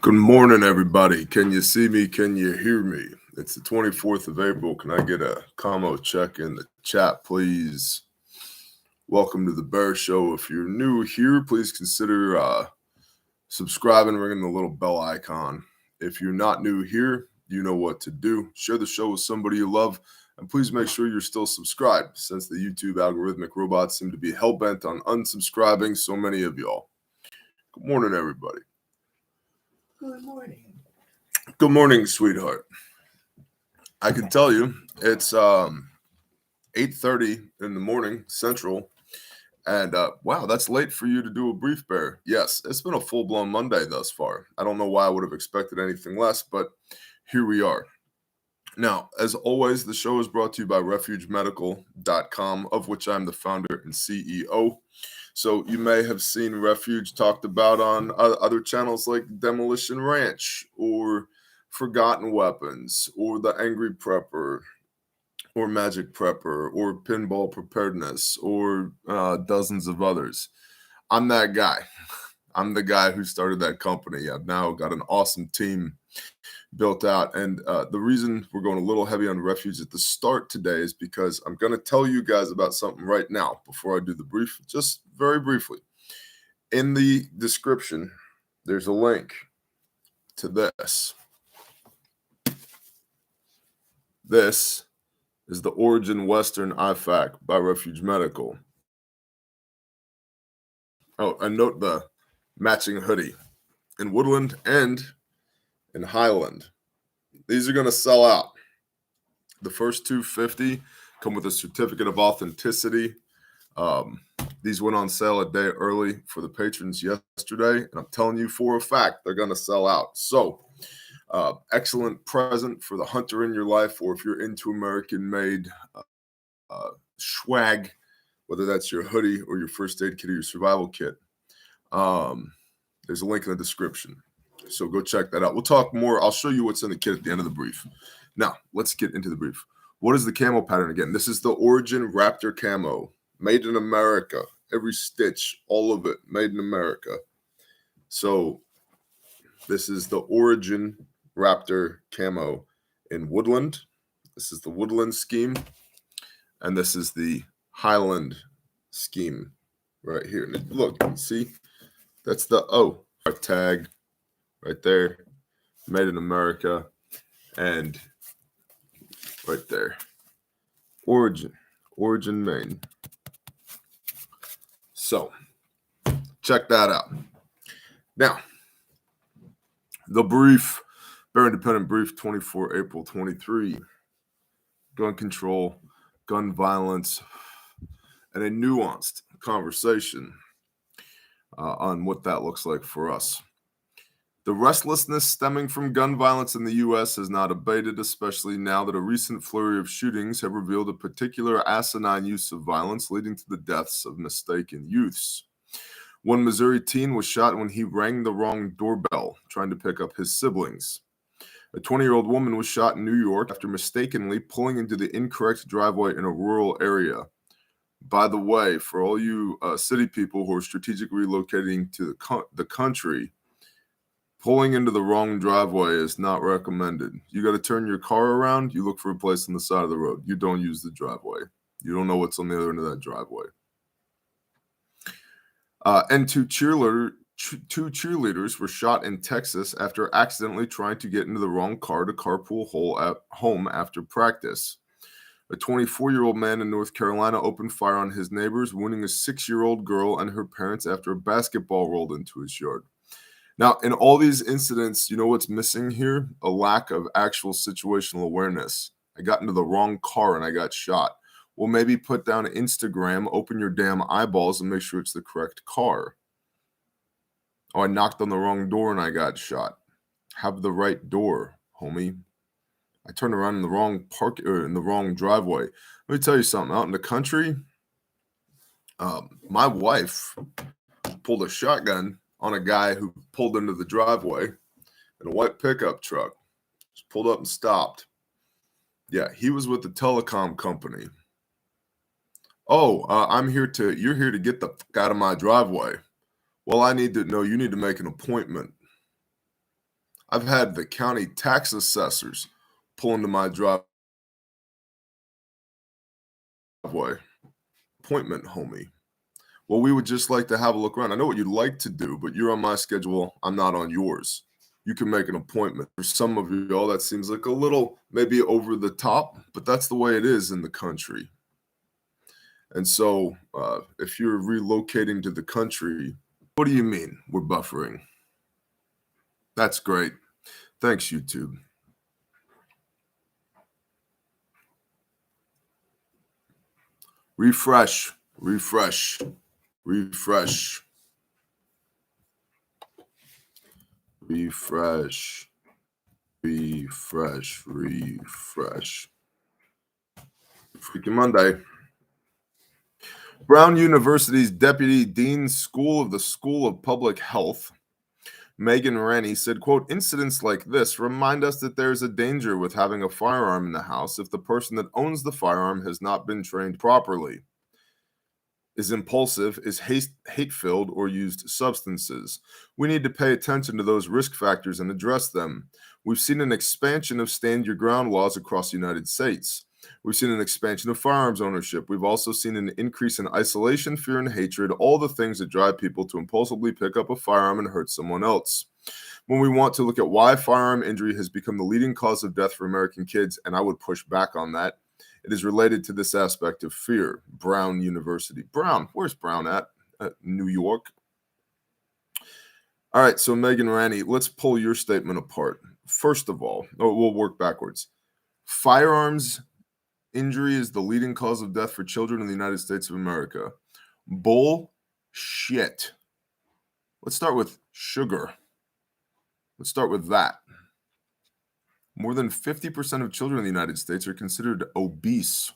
Good morning, everybody. Can you see me? Can you hear me? It's the 24th of April. Can I get a commo check in the chat, please? Welcome to the Bear Show. If you're new here, please consider subscribing, ringing the little bell icon. If you're not new here, you know what to do. Share the show with somebody you love, and please make sure you're still subscribed, since the YouTube algorithmic robots seem to be hell-bent on unsubscribing so many of y'all. Good morning, everybody. Good morning. Good morning, sweetheart. I can tell you it's 8:30 in the morning Central, and wow, that's late for you to do a brief, Bear. Yes, it's been a full-blown Monday thus far. I don't know why I would have expected anything less, but here we are. Now, as always, the show is brought to you by refugemedical.com, of which I'm the founder and CEO. So you may have seen Refuge talked about on other channels like Demolition Ranch or Forgotten Weapons or The Angry Prepper or Magic Prepper or Pinball Preparedness or dozens of others. I'm that guy. I'm the guy who started that company. I've now got an awesome team built out. And the reason we're going a little heavy on Refuge at the start today is because I'm going to tell you guys about something right now before I do the brief, just very briefly. In the description, there's a link to this. This is the Origin Western IFAC by Refuge Medical. Oh, and note the matching hoodie in Woodland and in Highland. These are going to sell out. The first 250 come with a certificate of authenticity. These went on sale a day early for the patrons yesterday, and I'm telling you for a fact they're going to sell out. So, excellent present for the hunter in your life, or if you're into American-made swag, whether that's your hoodie or your first aid kit or your survival kit. There's a link in the description. So go check that out. We'll talk more. I'll show you what's in the kit at the end of the brief. Now, let's get into the brief. What is the camo pattern again? This is the Origin Raptor camo, made in America. Every stitch, all of it, made in America. So this is the Origin Raptor camo in Woodland. This is the Woodland scheme. And this is the Highland scheme right here. And look, see, that's the tag right there, made in America, and right there, Origin Maine. So check that out. Now, the brief, Bear Independent Brief, 24 April 23, gun control, gun violence, and a nuanced conversation on what that looks like for us. The restlessness stemming from gun violence in the U.S. has not abated, especially now that a recent flurry of shootings have revealed a particular asinine use of violence leading to the deaths of mistaken youths. One Missouri teen was shot when he rang the wrong doorbell, trying to pick up his siblings. A 20-year-old woman was shot in New York after mistakenly pulling into the incorrect driveway in a rural area. By the way, for all you city people who are strategically relocating to the country, pulling into the wrong driveway is not recommended. You got to turn your car around. You look for a place on the side of the road. You don't use the driveway. You don't know what's on the other end of that driveway. And two cheerleaders were shot in Texas after accidentally trying to get into the wrong car to carpool home after practice. A 24-year-old man in North Carolina opened fire on his neighbors, wounding a 6-year-old girl and her parents after a basketball rolled into his yard. Now, in all these incidents, you know what's missing here? A lack of actual situational awareness. I got into the wrong car and I got shot. Well, maybe put down Instagram, open your damn eyeballs, and make sure it's the correct car. Oh, I knocked on the wrong door and I got shot. Have the right door, homie. I turned around in the wrong in the wrong driveway. Let me tell you something. Out in the country, my wife pulled a shotgun on a guy who pulled into the driveway in a white pickup truck. Just pulled up and stopped. Yeah, he was with the telecom company. Oh, you're here to get the fuck out of my driveway. Well, I need to know, you need to make an appointment. I've had the county tax assessors pull into my driveway. Appointment, homie. Well, we would just like to have a look around. I know what you'd like to do, but you're on my schedule. I'm not on yours. You can make an appointment. For some of y'all, that seems like a little maybe over the top, but that's the way it is in the country. And so if you're relocating to the country, what do you mean we're buffering? That's great. Thanks, YouTube. Refresh, refresh, refresh, refresh, refresh, refresh. Freaking Monday. Brown University's Deputy Dean School of the School of Public Health, Megan Rennie, said, quote, incidents like this remind us that there is a danger with having a firearm in the house if the person that owns the firearm has not been trained properly, is impulsive, is hate-filled, or used substances. We need to pay attention to those risk factors and address them. We've seen an expansion of stand your ground laws across the United States. We've seen an expansion of firearms ownership. We've also seen an increase in isolation, fear, and hatred, all the things that drive people to impulsively pick up a firearm and hurt someone else. When we want to look at why firearm injury has become the leading cause of death for American kids, and I would push back on that, it is related to this aspect of fear. Brown University. Brown, where's Brown at? New York. All right, so Megan Rennie, let's pull your statement apart. First of all, we'll work backwards. Firearms injury is the leading cause of death for children in the United States of America. Bullshit. Let's start with sugar. Let's start with that. More than 50% of children in the United States are considered obese.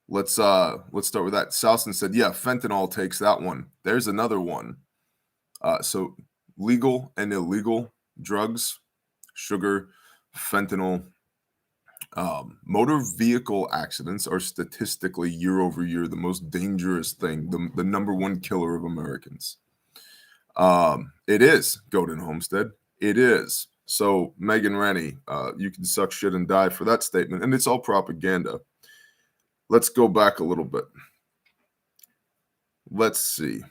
Let's start with that. Salson said, yeah, fentanyl takes that one. There's another one. So legal and illegal drugs, sugar, fentanyl. Motor vehicle accidents are statistically year over year the most dangerous thing, the number one killer of Americans. It is, Godin Homestead. It is. So, Megan Rennie, you can suck shit and die for that statement, and it's all propaganda. Let's go back a little bit. Let's see.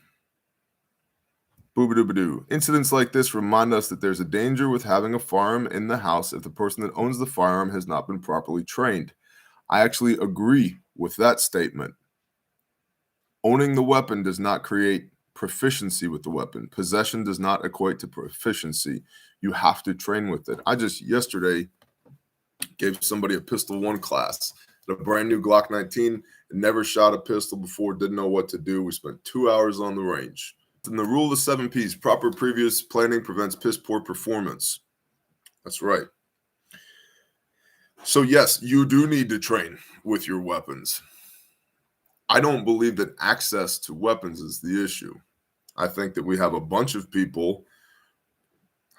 Boobadoo. Incidents like this remind us that there's a danger with having a firearm in the house if the person that owns the firearm has not been properly trained. I actually agree with that statement. Owning the weapon does not create proficiency with the weapon. Possession does not equate to proficiency. You have to train with it. I just yesterday gave somebody a Pistol 1 class, a brand new Glock 19, never shot a pistol before, didn't know what to do. We spent 2 hours on the range. And the rule of the 7 Ps, proper previous planning prevents piss poor performance. That's right. So yes, you do need to train with your weapons. I don't believe that access to weapons is the issue. I think that we have a bunch of people.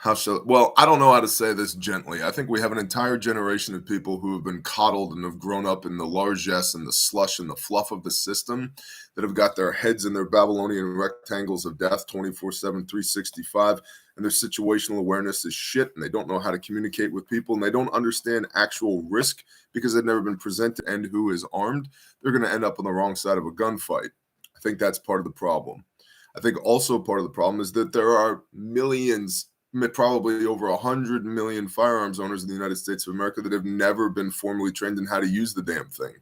I don't know how to say this gently. I think we have an entire generation of people who have been coddled and have grown up in the largesse and the slush and the fluff of the system that have got their heads in their Babylonian rectangles of death 24/7, 365, and their situational awareness is shit, and they don't know how to communicate with people, and they don't understand actual risk because they've never been presented and who is armed. They're going to end up on the wrong side of a gunfight. I think that's part of the problem. I think also part of the problem is that there are millions, probably over 100 million firearms owners in the United States of America that have never been formally trained in how to use the damn thing.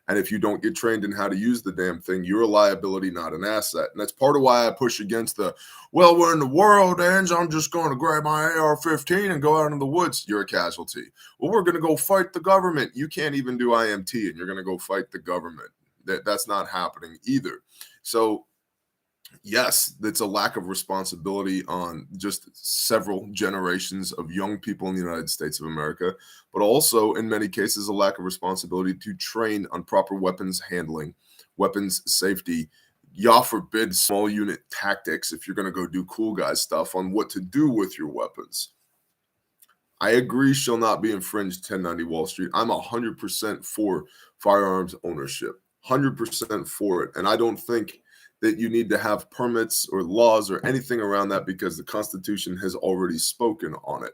And if you don't get trained in how to use the damn thing, you're a liability, not an asset. And that's part of why I push against when the world ends, I'm just going to grab my AR-15 and go out in the woods. You're a casualty. Well, we're going to go fight the government. You can't even do IMT, and you're going to go fight the government. That's not happening either. So yes, that's a lack of responsibility on just several generations of young people in the United States of America, but also in many cases a lack of responsibility to train on proper weapons handling, weapons safety, Yah forbid small unit tactics if you're going to go do cool guy stuff on what to do with your weapons. I agree shall not be infringed, 1090 Wall Street. I'm 100% for firearms ownership, 100% for it. And I don't think that you need to have permits or laws or anything around that because the Constitution has already spoken on it.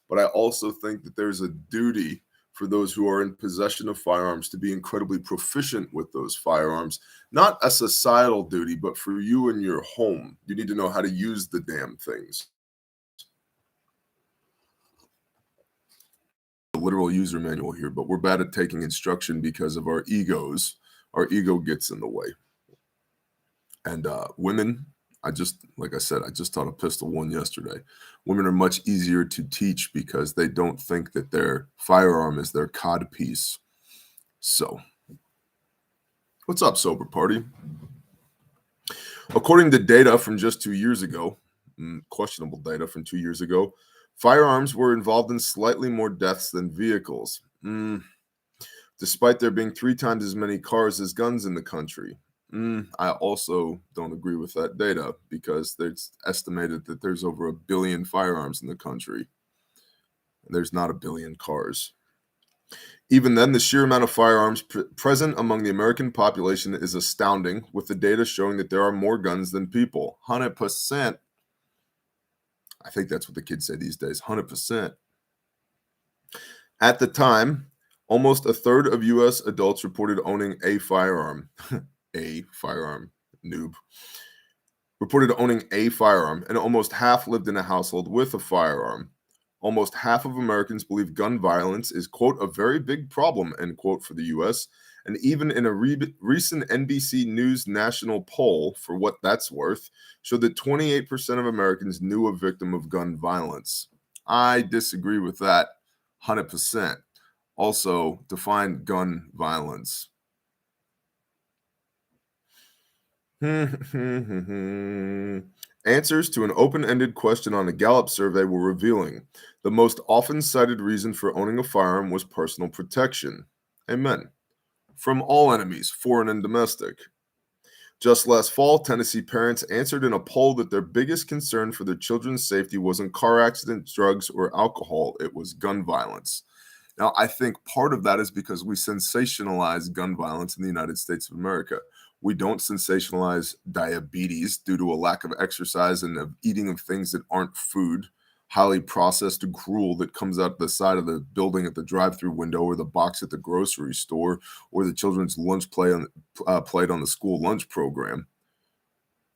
But I also think that there's a duty for those who are in possession of firearms to be incredibly proficient with those firearms. Not a societal duty, but for you in your home. You need to know how to use the damn things. The literal user manual here, but we're bad at taking instruction because of our egos. Our ego gets in the way. And women, like I said, I just taught a pistol one yesterday. Women are much easier to teach because they don't think that their firearm is their codpiece. So, what's up, sober party? According to data from just 2 years ago, questionable data from 2 years ago, firearms were involved in slightly more deaths than vehicles, despite there being 3 times as many cars as guns in the country. I also don't agree with that data because it's estimated that there's over 1 billion firearms in the country. There's not 1 billion cars. Even then, the sheer amount of firearms present among the American population is astounding, with the data showing that there are more guns than people. 100%. I think that's what the kids say these days, 100%. At the time, almost a third of U.S. adults reported owning a firearm. A firearm, noob. Reported owning a firearm, and almost half lived in a household with a firearm. Almost half of Americans believe gun violence is, quote, a very big problem, end quote, for the U.S. And even in a recent NBC News national poll, for what that's worth, showed that 28% of Americans knew a victim of gun violence. I disagree with that 100%. Also, define gun violence. Answers to an open-ended question on a Gallup survey were revealing. The most often cited reason for owning a firearm was personal protection. Amen. From all enemies, foreign and domestic. Just last fall, Tennessee parents answered in a poll that their biggest concern for their children's safety wasn't car accidents, drugs, or alcohol. It was gun violence. Now, I think part of that is because we sensationalize gun violence in the United States of America. We don't sensationalize diabetes due to a lack of exercise and of eating of things that aren't food, highly processed gruel that comes out the side of the building at the drive-through window or the box at the grocery store or the children's lunch plate on the school lunch program.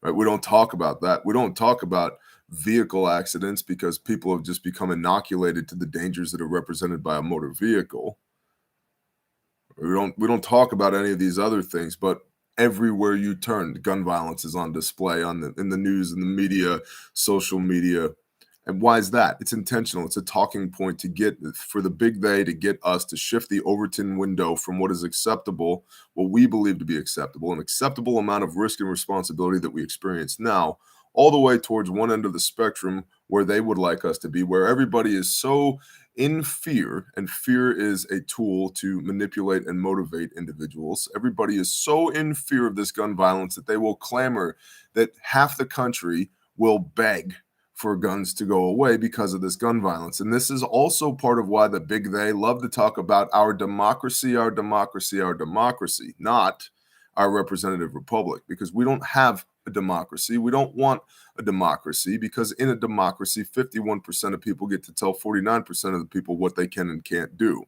Right? We don't talk about that. We don't talk about vehicle accidents because people have just become inoculated to the dangers that are represented by a motor vehicle. We don't talk about any of these other things, but everywhere you turn, gun violence is on display in the news, in the media, social media. And why is that? It's intentional. It's a talking point to get for the big they to get us to shift the Overton window from what is acceptable, what we believe to be acceptable, an acceptable amount of risk and responsibility that we experience now, all the way towards one end of the spectrum where they would like us to be, where everybody is so in fear, and fear is a tool to manipulate and motivate individuals. Everybody is so in fear of this gun violence that they will clamor that half the country will beg for guns to go away because of this gun violence. And this is also part of why the big they love to talk about our democracy, our democracy, our democracy, not our representative republic, because we don't have a democracy. We don't want a democracy because in a democracy, 51% of people get to tell 49% of the people what they can and can't do.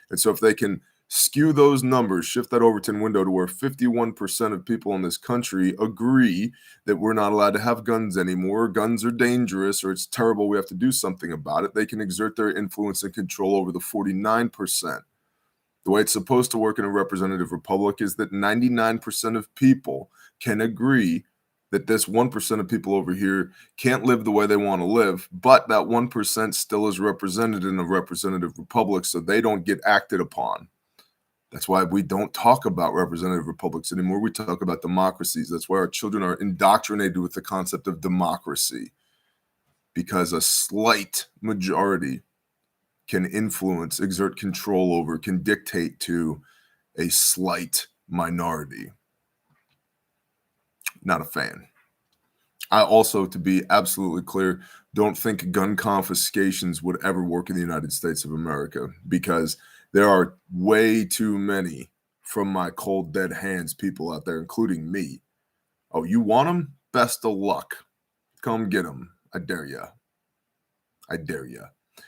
And so if they can skew those numbers, shift that Overton window to where 51% of people in this country agree that we're not allowed to have guns anymore, guns are dangerous, or it's terrible, we have to do something about it, they can exert their influence and control over the 49%. The way it's supposed to work in a representative republic is that 99% of people can agree that this 1% of people over here can't live the way they want to live, but that 1% still is represented in a representative republic, so they don't get acted upon. That's why we don't talk about representative republics anymore. We talk about democracies. That's why our children are indoctrinated with the concept of democracy, because a slight majority can influence, exert control over, can dictate to a slight minority. Not a fan. I also, to be absolutely clear, don't think gun confiscations would ever work in the United States of America, because there are way too many from my cold, dead hands people out there, including me, Oh, you want them? Best of luck. Come get them. I dare ya. I dare ya.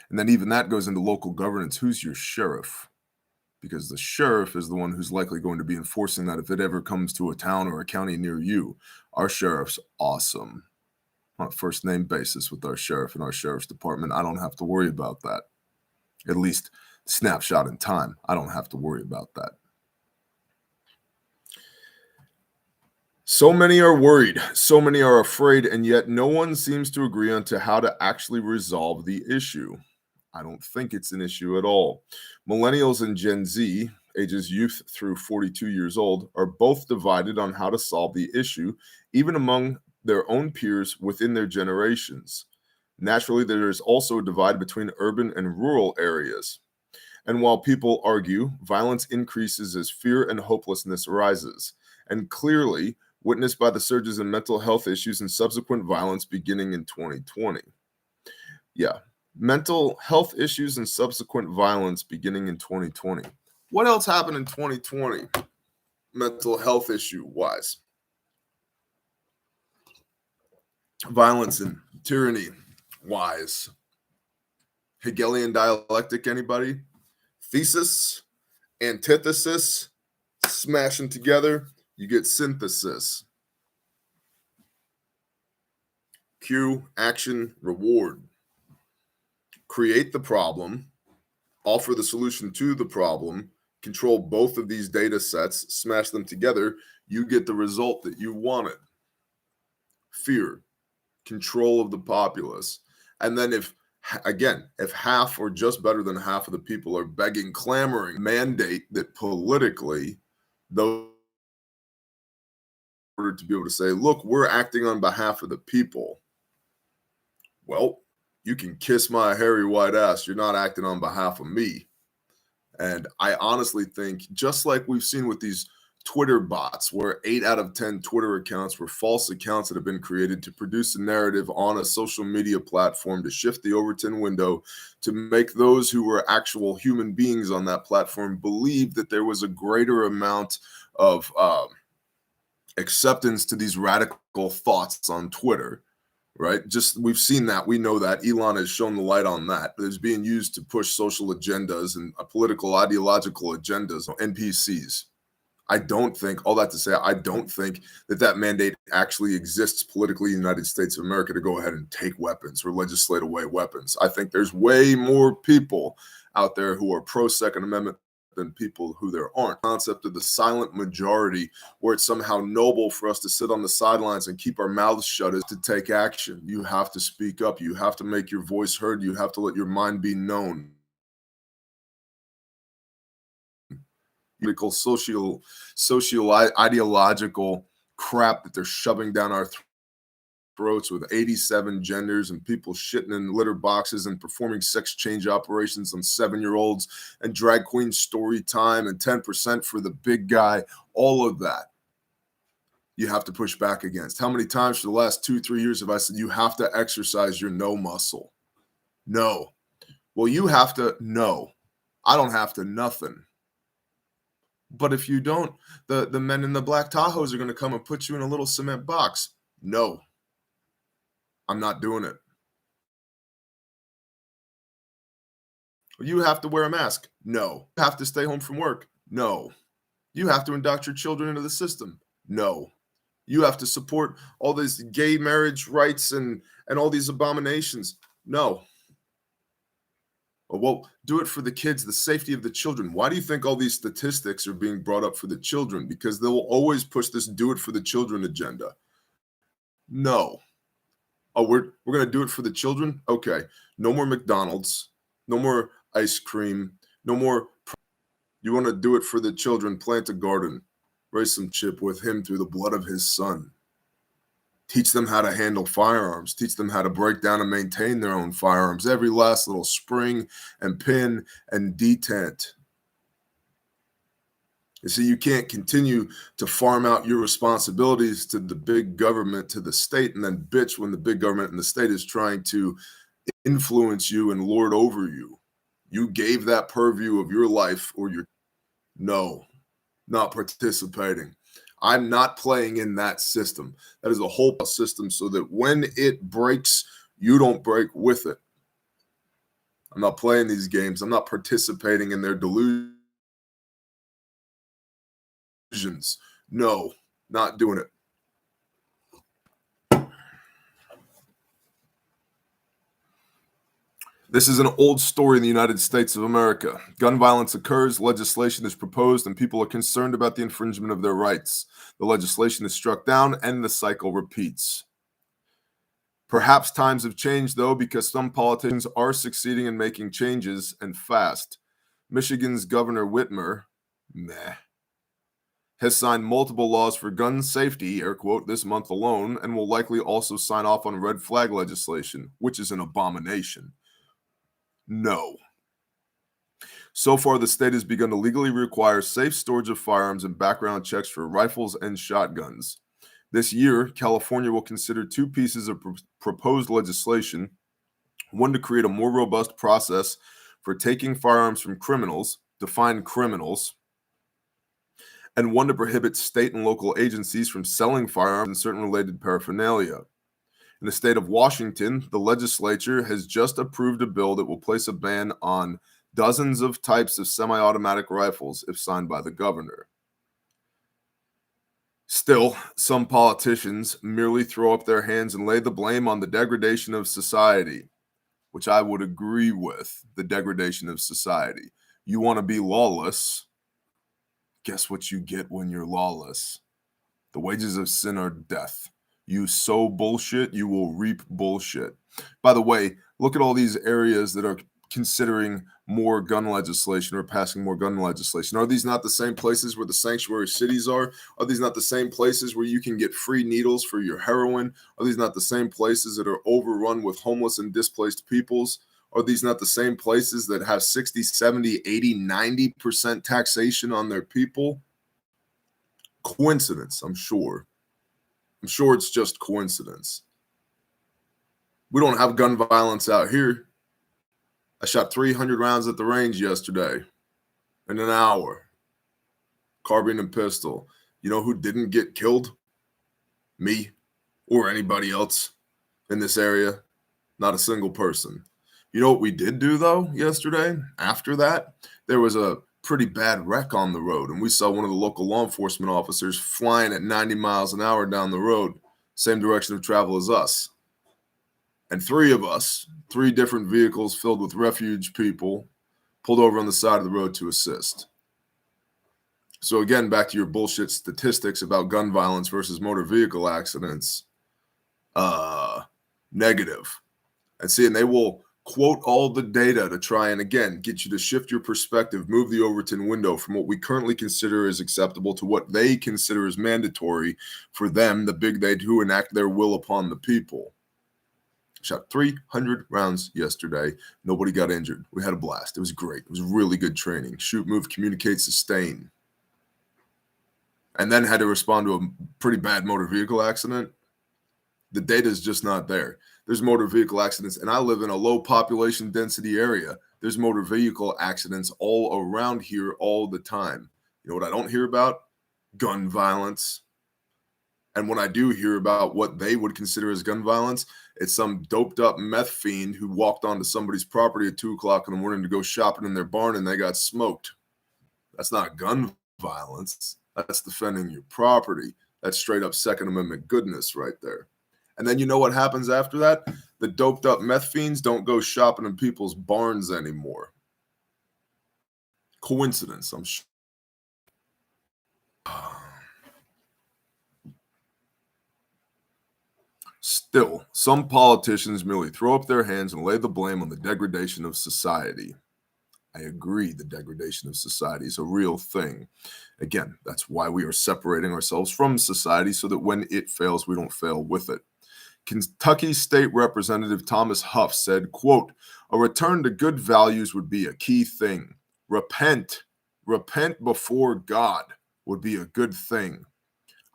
And then even that goes into local governance. Who's your sheriff? Because the sheriff is the one who's likely going to be enforcing that if it ever comes to a town or a county near you. Our sheriff's awesome. On a first name basis with our sheriff and our sheriff's department, I don't have to worry about that. At least snapshot in time, I don't have to worry about that. So many are worried, so many are afraid, and yet no one seems to agree on to how to actually resolve the issue. I don't think it's an issue at all. Millennials and Gen Z, ages youth through 42 years old, are both divided on how to solve the issue, even among their own peers within their generations. Naturally, there is also a divide between urban and rural areas. And while people argue, violence increases as fear and hopelessness rises. And clearly, witnessed by the surges in mental health issues and subsequent violence beginning in 2020. Yeah, mental health issues and subsequent violence beginning in 2020. What else happened in 2020, mental health issue-wise? Violence and tyranny-wise. Hegelian dialectic, anybody? Thesis, antithesis, smashing together, you get synthesis. Cue, action, reward. Create the problem, offer the solution to the problem, control both of these data sets, smash them together, you get the result that you wanted. Fear, control of the populace. And then if half or just better than half of the people are begging, clamoring, mandate that politically, those in order to be able to say, look, we're acting on behalf of the people. Well, you can kiss my hairy white ass. You're not acting on behalf of me. And I honestly think, just like we've seen with these Twitter bots, where 8 out of 10 Twitter accounts were false accounts that have been created to produce a narrative on a social media platform to shift the Overton window, to make those who were actual human beings on that platform believe that there was a greater amount of acceptance to these radical thoughts on Twitter. Right? Just we've seen that. We know that. Elon has shown the light on that. It's being used to push social agendas and political, ideological agendas, NPCs. I don't think, all that to say, I don't think that mandate actually exists politically in the United States of America to go ahead and take weapons or legislate away weapons. I think there's way more people out there who are pro-Second Amendment than people who there aren't. The concept of the silent majority, where it's somehow noble for us to sit on the sidelines and keep our mouths shut, is to take action. You have to speak up. You have to make your voice heard. You have to let your mind be known. Social ideological crap that they're shoving down our throats with 87 genders and people shitting in litter boxes and performing sex change operations on 7-year-olds and drag queen story time and 10% for the big guy. All of that you have to push back against. How many times for the last 2-3 years have I said you have to exercise your no muscle? No. Well, you have to. No. I don't have to nothing. But if you don't, the men in the black Tahoes are going to come and put you in a little cement box. No. I'm not doing it. You have to wear a mask. No. You have to stay home from work. No. You have to induct your children into the system. No. You have to support all these gay marriage rights and all these abominations. No. Well, do it for the kids, the safety of the children. Why do you think all these statistics are being brought up for the children? Because they'll always push this do it for the children agenda. No. Oh, we're going to do it for the children? Okay. No more McDonald's. No more ice cream. No more. You want to do it for the children? Plant a garden. Raise some chip with him through the blood of his son. Teach them how to handle firearms. Teach them how to break down and maintain their own firearms. Every last little spring and pin and detent. You see, you can't continue to farm out your responsibilities to the big government, to the state, and then bitch when the big government and the state is trying to influence you and lord over you. You gave that purview of your life or your... No, not participating. I'm not playing in that system. That is a whole system so that when it breaks, you don't break with it. I'm not playing these games. I'm not participating in their delusions. No, not doing it. This is an old story in the United States of America. Gun violence occurs, legislation is proposed, and people are concerned about the infringement of their rights. The legislation is struck down, and the cycle repeats. Perhaps times have changed, though, because some politicians are succeeding in making changes, and fast. Michigan's Governor Whitmer, has signed multiple laws for gun safety, air quote, this month alone, and will likely also sign off on red flag legislation, which is an abomination. No. So far, the state has begun to legally require safe storage of firearms and background checks for rifles and shotguns. This year, California will consider two pieces of proposed legislation, one to create a more robust process for taking firearms from criminals, define criminals, and one to prohibit state and local agencies from selling firearms and certain related paraphernalia. In the state of Washington, the legislature has just approved a bill that will place a ban on dozens of types of semi-automatic rifles if signed by the governor. Still, some politicians merely throw up their hands and lay the blame on the degradation of society, which I would agree with, the degradation of society. You want to be lawless, guess what you get when you're lawless? The wages of sin are death. You sow bullshit, you will reap bullshit. By the way, look at all these areas that are considering more gun legislation or passing more gun legislation. Are these not the same places where the sanctuary cities are? Are these not the same places where you can get free needles for your heroin? Are these not the same places that are overrun with homeless and displaced peoples? Are these not the same places that have 60, 70, 80, 90% taxation on their people? Coincidence, I'm sure. I'm sure it's just coincidence. We don't have gun violence out here. I shot 300 rounds at the range yesterday in an hour. Carbine and pistol. You know who didn't get killed? Me or anybody else in this area? Not a single person. You know what we did do, though, yesterday? After that, there was a pretty bad wreck on the road, and we saw one of the local law enforcement officers flying at 90 miles an hour down the road, same direction of travel as us. And three of us, three different vehicles filled with refuge people, pulled over on the side of the road to assist. So again, back to your bullshit statistics about gun violence versus motor vehicle accidents, negative. And they will quote all the data to try and, again, get you to shift your perspective, move the Overton window from what we currently consider as acceptable to what they consider as mandatory for them, the big they do enact their will upon the people. Shot 300 rounds yesterday. Nobody got injured. We had a blast. It was great. It was really good training. Shoot, move, communicate, sustain. And then had to respond to a pretty bad motor vehicle accident. The data is just not there. There's motor vehicle accidents, and I live in a low population density area. There's motor vehicle accidents all around here all the time. You know what I don't hear about? Gun violence. And when I do hear about what they would consider as gun violence, it's some doped up meth fiend who walked onto somebody's property at 2 o'clock in the morning to go shopping in their barn and they got smoked. That's not gun violence. That's defending your property. That's straight up Second Amendment goodness right there. And then you know what happens after that? The doped up meth fiends don't go shopping in people's barns anymore. Coincidence, I'm sure. Still, some politicians merely throw up their hands and lay the blame on the degradation of society. I agree, the degradation of society is a real thing. Again, that's why we are separating ourselves from society so that when it fails, we don't fail with it. Kentucky State Representative Thomas Huff said, quote, "A return to good values would be a key thing. Repent before God would be a good thing.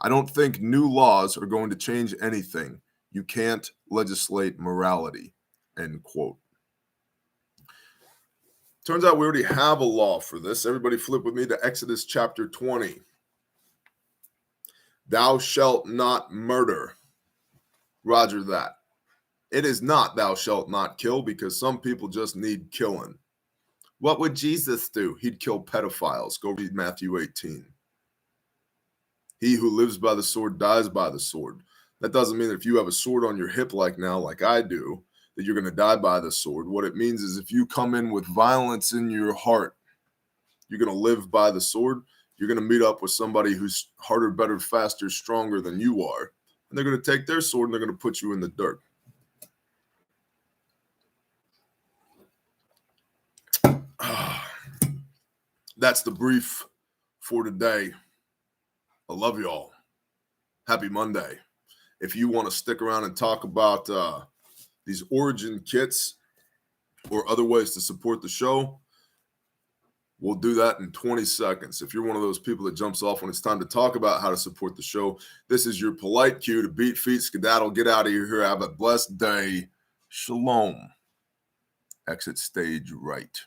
I don't think new laws are going to change anything. You can't legislate morality," end quote. Turns out we already have a law for this. Everybody flip with me to Exodus chapter 20. Thou shalt not murder. Roger that. It is not thou shalt not kill, because some people just need killing. What would Jesus do? He'd kill pedophiles. Go read Matthew 18. He who lives by the sword dies by the sword. That doesn't mean that if you have a sword on your hip like now, like I do, that you're going to die by the sword. What it means is if you come in with violence in your heart, you're going to live by the sword. You're going to meet up with somebody who's harder, better, faster, stronger than you are. And they're going to take their sword and they're going to put you in the dirt. That's the brief for today. I love y'all. Happy Monday. If you want to stick around and talk about these origin kits or other ways to support the show, we'll do that in 20 seconds. If you're one of those people that jumps off when it's time to talk about how to support the show, this is your polite cue to beat feet, skedaddle, get out of here. Have a blessed day. Shalom. Exit stage right.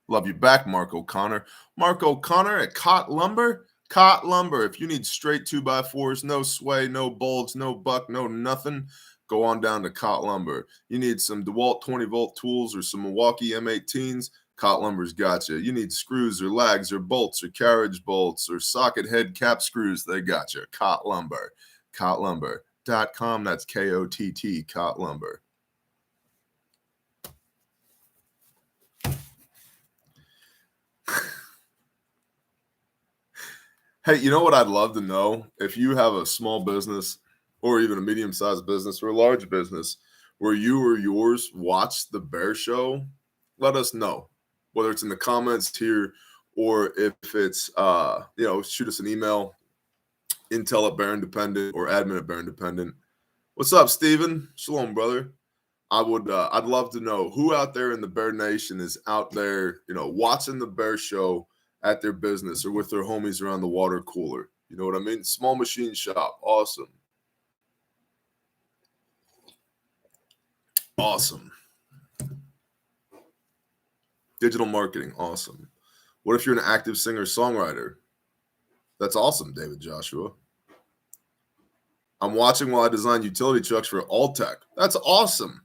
Love you back, Mark O'Connor. Mark O'Connor at Cott Lumber. Cott Lumber. If you need straight 2x4s, no sway, no bulge, no buck, no nothing, go on down to Cott Lumber. You need some DeWalt 20-volt tools or some Milwaukee M18s, Cott Lumber's got you. You need screws or lags or bolts or carriage bolts or socket head cap screws, they got you. Cott Lumber. CottLumber.com. That's K-O-T-T, Cott Lumber. Hey, you know what I'd love to know? If you have a small business or even a medium-sized business or a large business where you or yours watch the Bear Show, let us know. Whether it's in the comments here or if it's, shoot us an email, intel@Bear Independent or admin@Bear Independent. What's up, Steven? Shalom, brother. I'd love to know who out there in the Bear Nation is out there, watching the Bear Show at their business or with their homies around the water cooler. You know what I mean? Small machine shop. Awesome. Awesome. Digital marketing. Awesome. What if you're an active singer-songwriter? That's awesome, David Joshua. I'm watching while I design utility trucks for Alltech. That's awesome.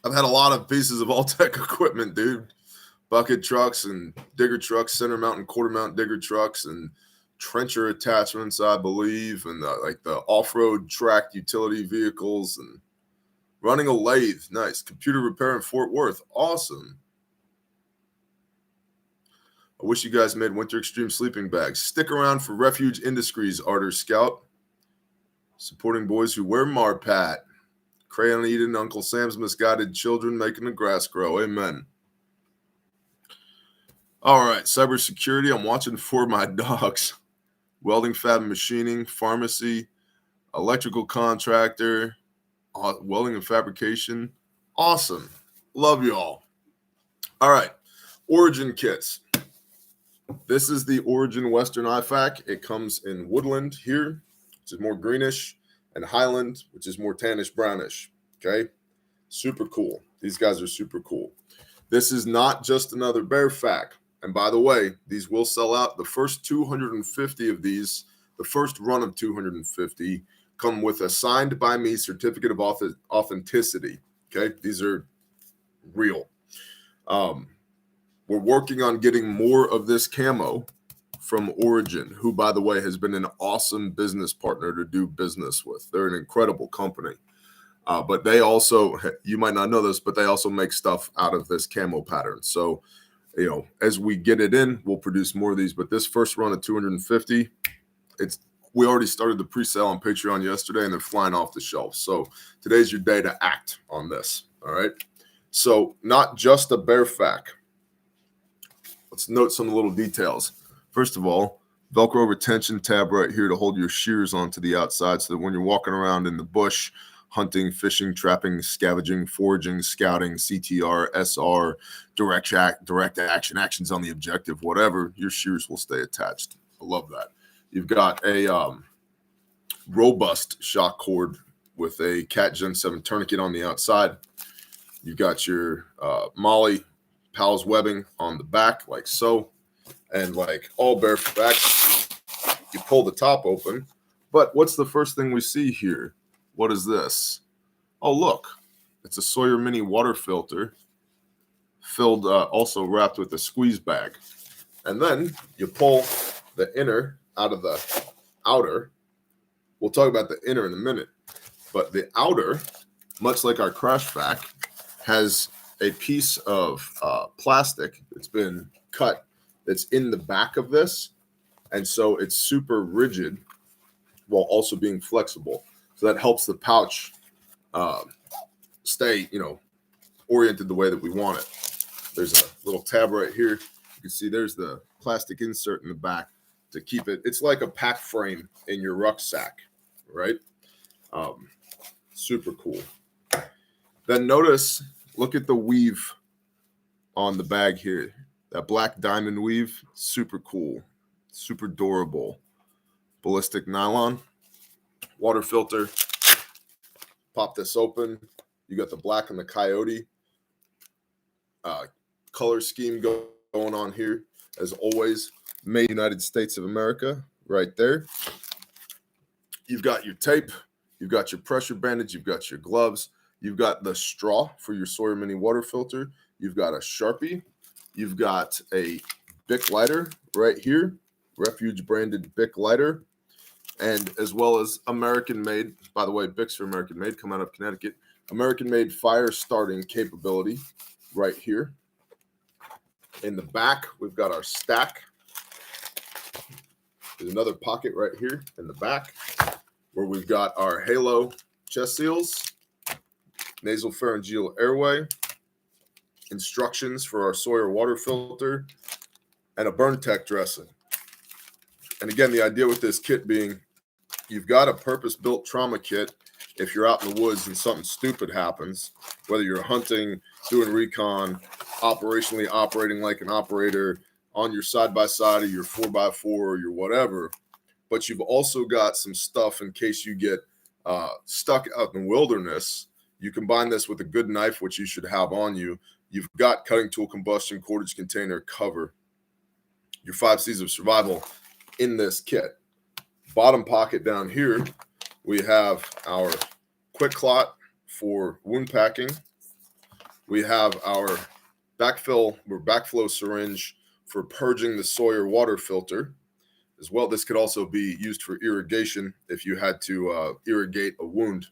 I've had a lot of pieces of Alltech equipment, dude. Bucket trucks and digger trucks, center mount and quarter mount digger trucks, and trencher attachments, I believe, and the off-road tracked utility vehicles, and running a lathe. Nice. Computer repair in Fort Worth. Awesome. I wish you guys made winter extreme sleeping bags. Stick around for Refuge Industries, Arter Scout. Supporting boys who wear Marpat. Crayon Eden, Uncle Sam's misguided children making the grass grow. Amen. All right, cybersecurity. I'm watching for my dogs. Welding, fab, and machining, pharmacy, electrical contractor, welding and fabrication. Awesome. Love y'all. All right, origin kits. This is the Origin Western IFAC. It comes in Woodland here, which is more greenish, and Highland, which is more tannish brownish. Okay, super cool. These guys are super cool. This is not just another Bear FAC. And by the way, these will sell out. The first 250 of these, the first run of 250, come with a signed by me certificate of authenticity. Okay, these are real. We're working on getting more of this camo from Origin, who, by the way, has been an awesome business partner to do business with. They're an incredible company. But they also, you might not know this, but they also make stuff out of this camo pattern. So, as we get it in, we'll produce more of these. But this first run of 250, we already started the pre-sale on Patreon yesterday, and they're flying off the shelf. So today's your day to act on this. All right. So not just a Bear FAC. Let's note some little details. First of all, Velcro retention tab right here to hold your shears onto the outside so that when you're walking around in the bush, hunting, fishing, trapping, scavenging, foraging, scouting, CTR, SR, direct action, actions on the objective, whatever, your shears will stay attached. I love that. You've got a robust shock cord with a Cat Gen 7 tourniquet on the outside. You've got your Molly Pals webbing on the back, like so. And like all Bear FACs, you pull the top open. But what's the first thing we see here? What is this? Oh, look, it's a Sawyer Mini water filter filled, also wrapped with a squeeze bag. And then you pull the inner out of the outer. We'll talk about the inner in a minute. But the outer, much like our crash vac, has a piece of plastic that's been cut that's in the back of this. And so it's super rigid while also being flexible. So that helps the pouch stay, oriented the way that we want it. There's a little tab right here. You can see there's the plastic insert in the back to keep it. It's like a pack frame in your rucksack, right? Super cool. Then notice, look at the weave on the bag here. That black diamond weave, super cool, super durable. Ballistic nylon, water filter. Pop this open. You got the black and the coyote color scheme going on here. As always, made United States of America right there. You've got your tape. You've got your pressure bandage. You've got your gloves. You've got the straw for your Sawyer Mini water filter. You've got a Sharpie. You've got a Bic lighter right here, Refuge branded Bic lighter, and as well as American-made, by the way, Bics are American-made, come out of Connecticut, American-made fire starting capability right here. In the back, we've got our stack. There's another pocket right here in the back where we've got our Halo chest seals, nasal pharyngeal airway, instructions for our Sawyer water filter, and a burn tech dressing. And again, the idea with this kit being you've got a purpose-built trauma kit if you're out in the woods and something stupid happens, whether you're hunting, doing recon, operationally operating like an operator on your side-by-side or your 4x4 or your whatever, but you've also got some stuff in case you get stuck out in the wilderness. You combine this with a good knife, which you should have on you. You've got cutting tool, combustion, cordage container, cover, your 5 C's of survival in this kit. Bottom pocket down here, we have our quick clot for wound packing. We have our backflow syringe for purging the Sawyer water filter as well. This could also be used for irrigation if you had to irrigate a wound.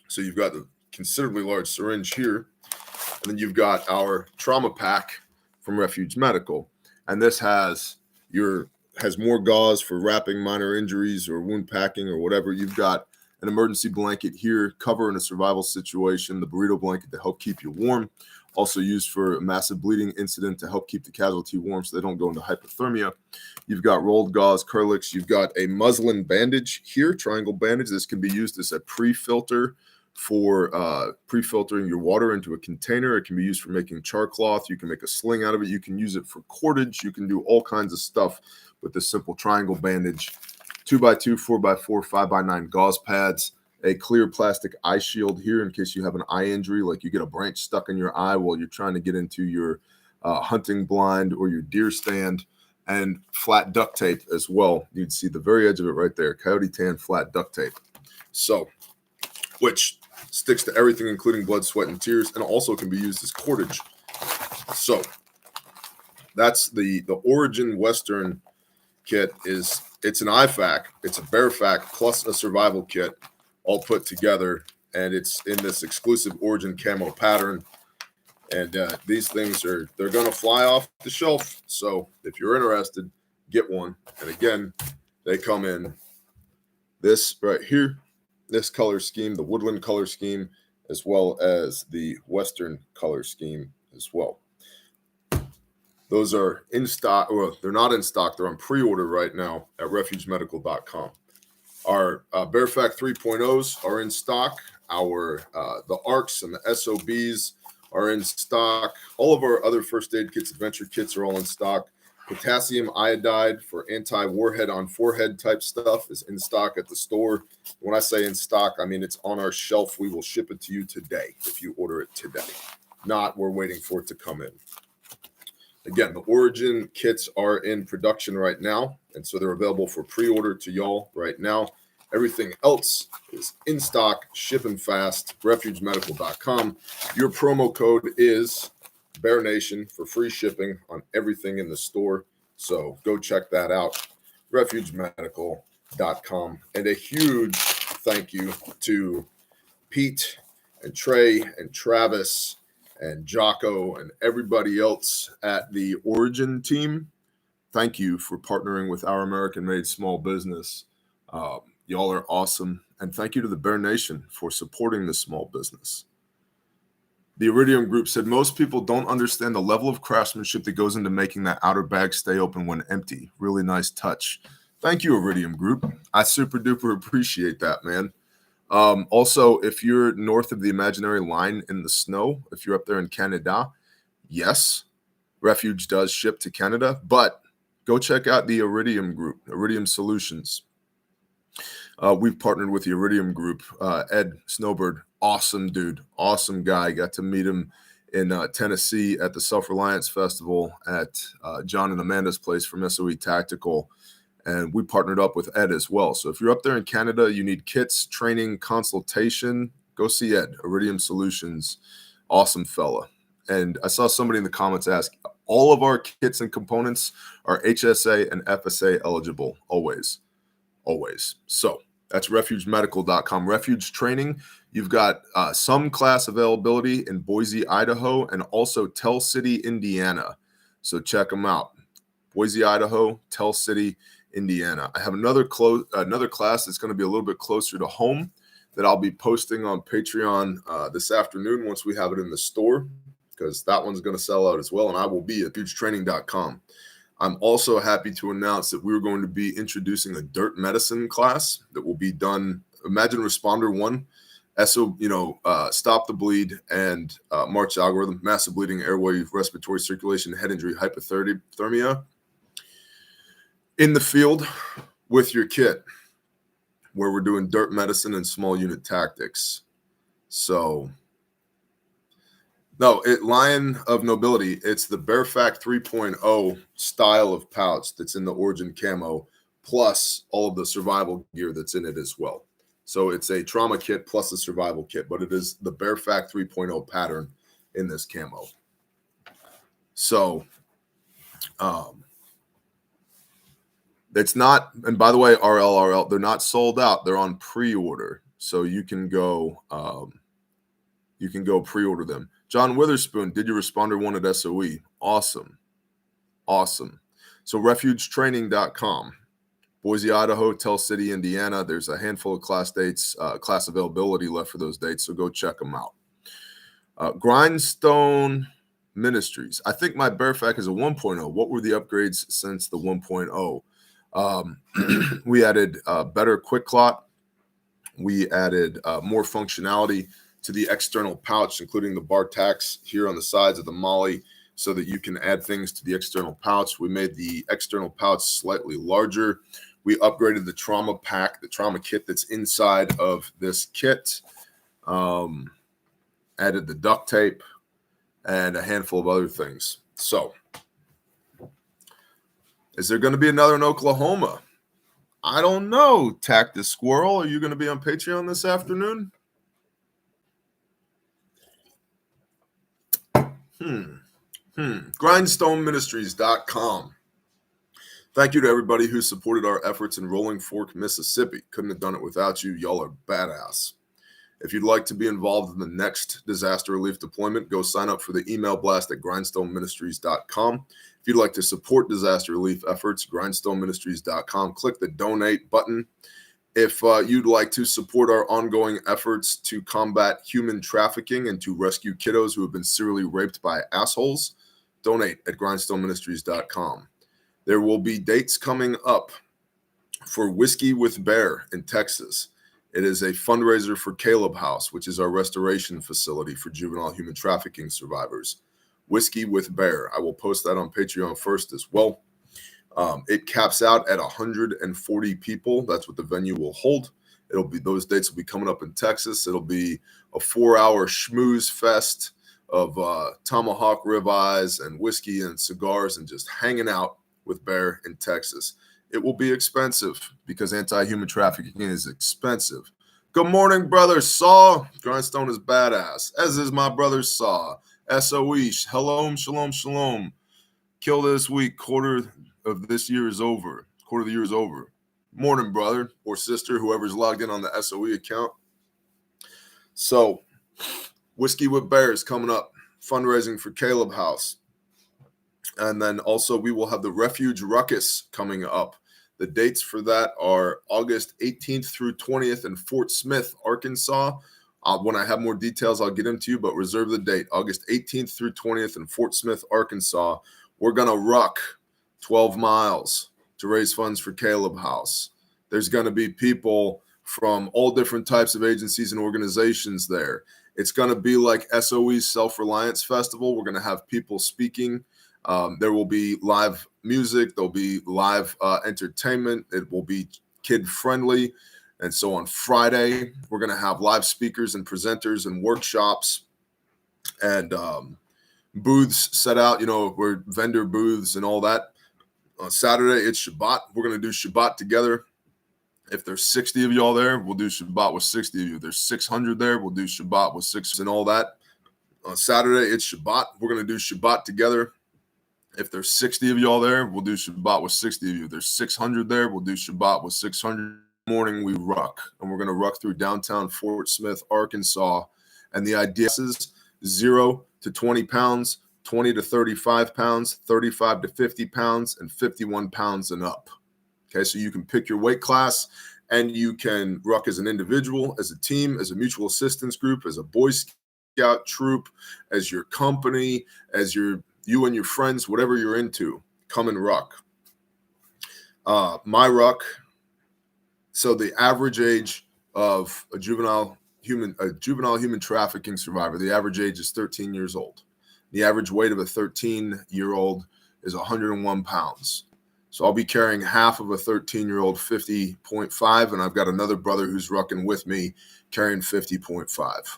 So you've got the considerably large syringe here. And then you've got our trauma pack from Refuge Medical. And this has more gauze for wrapping minor injuries or wound packing or whatever. You've got an emergency blanket here, cover in a survival situation, the burrito blanket to help keep you warm, also used for a massive bleeding incident to help keep the casualty warm so they don't go into hypothermia. You've got rolled gauze, Kerlix. You've got a muslin bandage here, triangle bandage. This can be used as a pre-filter for pre-filtering your water into a container. It can be used for making char cloth. You can make a sling out of it. You can use it for cordage. You can do all kinds of stuff with this simple triangle bandage. 2x2, 4x4, 5x9 gauze pads, a clear plastic eye shield here in case you have an eye injury, like you get a branch stuck in your eye while you're trying to get into your hunting blind or your deer stand, and flat duct tape as well. You'd see the very edge of it right there, coyote tan flat duct tape. So, which sticks to everything, including blood, sweat, and tears, and also can be used as cordage. So that's the Origin Western kit. It's an IFAC, it's a bear fac plus a survival kit all put together, and it's in this exclusive Origin camo pattern. And these things they're going to fly off the shelf. So if you're interested, get one. And again, they come in this right here, this color scheme, the woodland color scheme, as well as the Western color scheme as well. Those are in stock. Well, they're not in stock. They're on pre-order right now at refugemedical.com. Our Bearfac 3.0s are in stock. Our the ARCs and the SOBs are in stock. All of our other first aid kits, adventure kits are all in stock. Potassium iodide for anti-warhead on forehead type stuff is in stock at the store. When I say in stock, I mean it's on our shelf. We will ship it to you today if you order it today. Not we're waiting for it to come in. Again, the Origin kits are in production right now, and so they're available for pre-order to y'all right now. Everything else is in stock, shipping fast, refugemedical.com. Your promo code is Bear Nation for free shipping on everything in the store. So go check that out, refugemedical.com. And a huge thank you to Pete and Trey and Travis and Jocko and everybody else at the Origin team. Thank you for partnering with Our American-Made Small Business. Y'all are awesome. And thank you to the Bear Nation for supporting this small business. The Iridium Group said most people don't understand the level of craftsmanship that goes into making that outer bag stay open when empty. Really nice touch. Thank you, Iridium Group. I super duper appreciate that, man. Also, if you're north of the imaginary line in the snow, if you're up there in Canada, yes, Refuge does ship to Canada, but go check out the Iridium Group, Iridium Solutions. We've partnered with the Iridium Group. Ed Snowbird, awesome dude, awesome guy. Got to meet him in Tennessee at the Self-Reliance Festival at John and Amanda's place from SOE Tactical. And we partnered up with Ed as well. So if you're up there in Canada, you need kits, training, consultation, go see Ed, Iridium Solutions. Awesome fella. And I saw somebody in the comments ask, all of our kits and components are HSA and FSA eligible, always. Always. So that's refugemedical.com. Refuge Training, you've got some class availability in Boise, Idaho, and also Tell City, Indiana. So check them out. Boise, Idaho, Tell City, Indiana. I have another class that's going to be a little bit closer to home that I'll be posting on Patreon this afternoon once we have it in the store, because that one's going to sell out as well, and I will be at hugetraining.com. I'm also happy to announce that we're going to be introducing a dirt medicine class that will be done. Imagine Responder 1, Stop the Bleed and March algorithm, massive bleeding, airway, respiratory circulation, head injury, hypothermia. In the field with your kit, where we're doing dirt medicine and small unit tactics. So, no, Lion of Nobility, it's the Bearfact 3.0 style of pouch that's in the Origin camo, plus all of the survival gear that's in it as well. So it's a trauma kit plus a survival kit, but it is the Bearfact 3.0 pattern in this camo. So, it's not, and by the way, RL, they're not sold out. They're on pre-order. So you can go pre-order them. John Witherspoon, did you Responder 1 at SOE? Awesome. Awesome. So refugetraining.com. Boise, Idaho, Tell City, Indiana. There's a handful of class dates, class availability left for those dates. So go check them out. Grindstone Ministries. I think my Bearfact is a 1.0. What were the upgrades since the 1.0? We added better quick clot. We added more functionality to the external pouch, including the bar tacks here on the sides of the Molly, so that you can add things to the external pouch. We made the external pouch slightly larger. We upgraded the trauma pack, the trauma kit that's inside of this kit. Added the duct tape and a handful of other things. So, is there going to be another in Oklahoma? I don't know, Tactus Squirrel. Are you going to be on Patreon this afternoon? Grindstoneministries.com. Thank you to everybody who supported our efforts in Rolling Fork, Mississippi. Couldn't have done it without you. Y'all are badass. If you'd like to be involved in the next disaster relief deployment, go sign up for the email blast at grindstoneministries.com. If you'd like to support disaster relief efforts, grindstoneministries.com. Click the donate button. If you'd like to support our ongoing efforts to combat human trafficking and to rescue kiddos who have been serially raped by assholes, donate at grindstoneministries.com. There will be dates coming up for Whiskey with Bear in Texas. It is a fundraiser for Caleb House, which is our restoration facility for juvenile human trafficking survivors. Whiskey with Bear. I will post that on Patreon first as well. It caps out at 140 people. That's what the venue will hold. Those dates will be coming up in Texas. It'll be a 4-hour schmooze fest of tomahawk ribeyes and whiskey and cigars and just hanging out with Bear in Texas. It will be expensive because anti-human trafficking is expensive. Good morning, brother Saw. Grindstone is badass, as is my brother Saw. SOE, shalom, shalom, shalom. Kill this week. Quarter of this year is over. Quarter of the year is over. Morning, brother or sister, whoever's logged in on the SOE account. So, Whiskey with Bears coming up. Fundraising for Caleb House. And then also we will have the Refuge Ruckus coming up. The dates for that are August 18th through 20th in Fort Smith, Arkansas. When I have more details, I'll get them to you, but reserve the date. August 18th through 20th in Fort Smith, Arkansas. We're going to ruck 12 miles to raise funds for Caleb House. There's going to be people from all different types of agencies and organizations there. It's going to be like SOE's Self-Reliance Festival. We're going to have people speaking. There will be live music. There'll be live entertainment. It will be kid-friendly. And so on Friday, we're going to have live speakers and presenters and workshops and booths set out, we're vendor booths and all that. On Saturday, it's Shabbat. We're going to do Shabbat together. If there's 60 of y'all there, we'll do Shabbat with 60 of you. If there's 600 there, we'll do Shabbat with 6 and all that. On Saturday, it's Shabbat. We're going to do Shabbat together. If there's 60 of y'all there, we'll do Shabbat with 60 of you. If there's 600 there, we'll do Shabbat with 600. Morning, we ruck. And we're going to ruck through downtown Fort Smith, Arkansas. And the idea is 0 to 20 pounds, 20 to 35 pounds, 35 to 50 pounds, and 51 pounds and up. Okay, so you can pick your weight class and you can ruck as an individual, as a team, as a mutual assistance group, as a Boy Scout troop, as your company, as you and your friends, whatever you're into, come and ruck. My ruck, so the average age of a juvenile human trafficking survivor, the average age is 13 years old. The average weight of a 13-year-old is 101 pounds. So I'll be carrying half of a 13-year-old 50.5, and I've got another brother who's rucking with me carrying 50.5.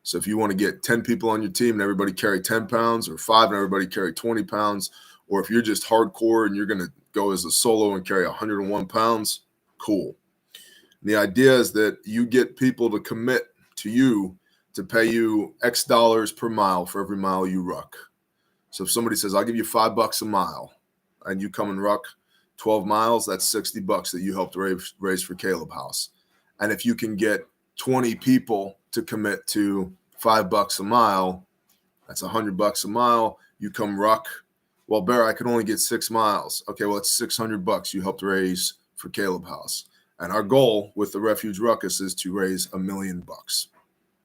So if you want to get 10 people on your team and everybody carry 10 pounds, or 5 and everybody carry 20 pounds, or if you're just hardcore and you're going to go as a solo and carry 101 pounds, cool. And the idea is that you get people to commit to you to pay you X dollars per mile for every mile you ruck. So if somebody says, I'll give you $5 a mile, and you come and ruck 12 miles, that's $60 that you helped raise for Caleb House. And if you can get 20 people to commit to $5 a mile, that's $100 a mile. You come ruck. Well, Bear, I could only get 6 miles. Okay, well, it's $600 you helped raise for Caleb House. And our goal with the Refuge Ruckus is to raise $1 million.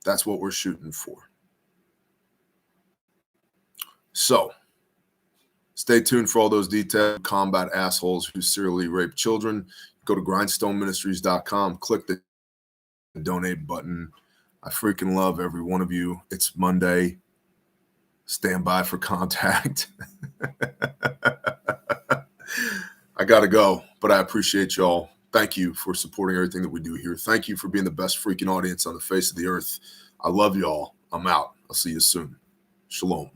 That's what we're shooting for. So stay tuned for all those details. Combat assholes who serially rape children. Go to grindstoneministries.com. Click the donate button. I freaking love every one of you. It's Monday. Stand by for contact. I got to go, but I appreciate y'all. Thank you for supporting everything that we do here. Thank you for being the best freaking audience on the face of the earth. I love y'all. I'm out. I'll see you soon. Shalom.